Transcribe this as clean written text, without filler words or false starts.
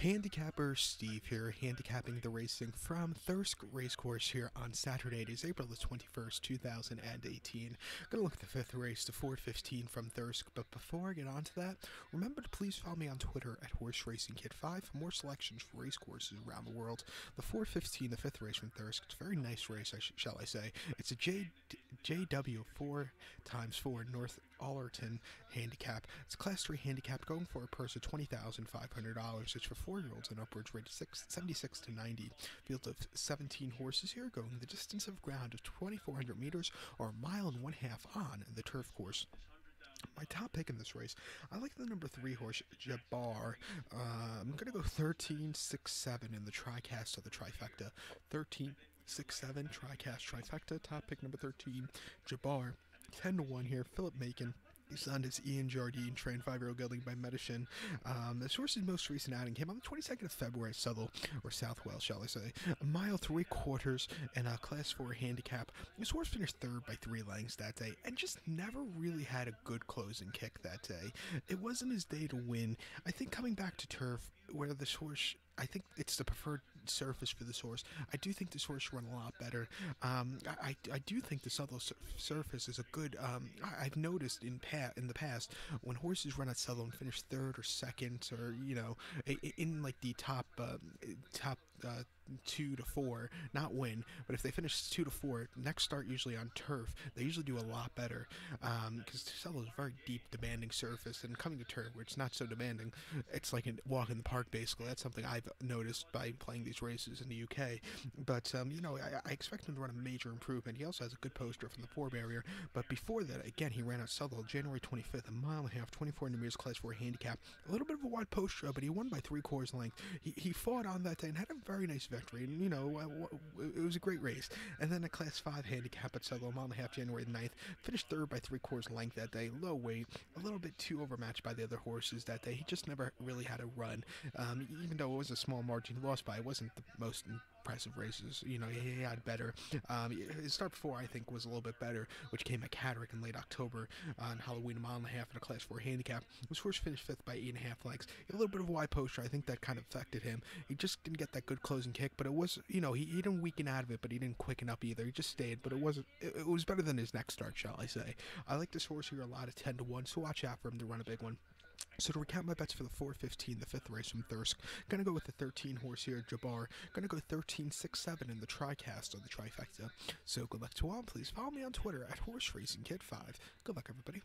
Handicapper Steve here, handicapping the racing from Thirsk Racecourse here on Saturday. It is April the 21st, 2018. Gonna look at the fifth race, the 4:15 from Thirsk, but before I get on to that, remember to please follow me on Twitter at HorseRacingKid5 for more selections for racecourses around the world. The 4:15, the fifth race from Thirsk, it's a very nice race, shall I say. It's a JW 4x4 North Allerton handicap. It's a Class 3 handicap going for a purse of $20,500. It's for 4-year-olds and upwards, rated 76 to 90. Field of 17 horses here, going the distance of ground of 2,400 meters or a mile and 1/2 on the turf course. My top pick in this race, I like the number 3 horse, Jabbar. I'm going to go 13-6-7 in the tricast of the trifecta. 13-6-7, tricast, trifecta. Top pick number 13, Jabbar. 10-1 here, Philip Macon. His son is Ian Jardine, trained 5-year-old gelding by Medicine. This horse's most recent outing came on the 22nd of February at Southwell, or South Wales, shall I say. A mile 3/4 and a Class 4 handicap. This horse finished third by 3 lengths that day and just never really had a good closing kick that day. It wasn't his day to win. I think coming back to turf, where this horse, I think it's the preferred surface for this horse. I do think this horse run a lot better. I do think the Southwell surface is a good. I've noticed in the past when horses run at Southwell and finish third or second, or in like the top 2 to 4, not win, but if they finish 2 to 4, next start usually on turf, they usually do a lot better, because Southwell is a very deep, demanding surface, and coming to turf, where it's not so demanding, it's like a walk in the park, basically. That's something I've noticed by playing these races in the UK, but, I expect him to run a major improvement. He also has a good poster from the 4 barrier, but before that, again, he ran at Southwell January 25th, a mile and a half, 2,400 meters, Class 4 handicap, a little bit of a wide poster, but he won by 3/4 length. He fought on that day and had a very nice victory, and it was a great race. And then a Class 5 handicap at Southwell, a mile and a half, January 9th, finished third by 3/4 length that day, low weight, a little bit too overmatched by the other horses that day. He just never really had a run, even though it was a small margin he lost by. It wasn't the most impressive races, he had better. His start before, I think, was a little bit better, which came at Catterick in late October on Halloween, a mile and a half in a Class 4 handicap. This horse finished 5th by 8.5 lengths. A little bit of a wide poster, I think that kind of affected him. He just didn't get that good closing kick, but it was, he didn't weaken out of it, but he didn't quicken up either. He just stayed, but it was better than his next start, shall I say. I like this horse here a lot at 10-1, so watch out for him to run a big one. So to recap my bets for the 4:15, the fifth race from Thirsk, gonna go with the 13 horse here, Jabbar. Gonna go 13-6-7 in the tricast of the trifecta. So good luck to all. Please follow me on Twitter at HorseRacingKid5. Good luck, everybody.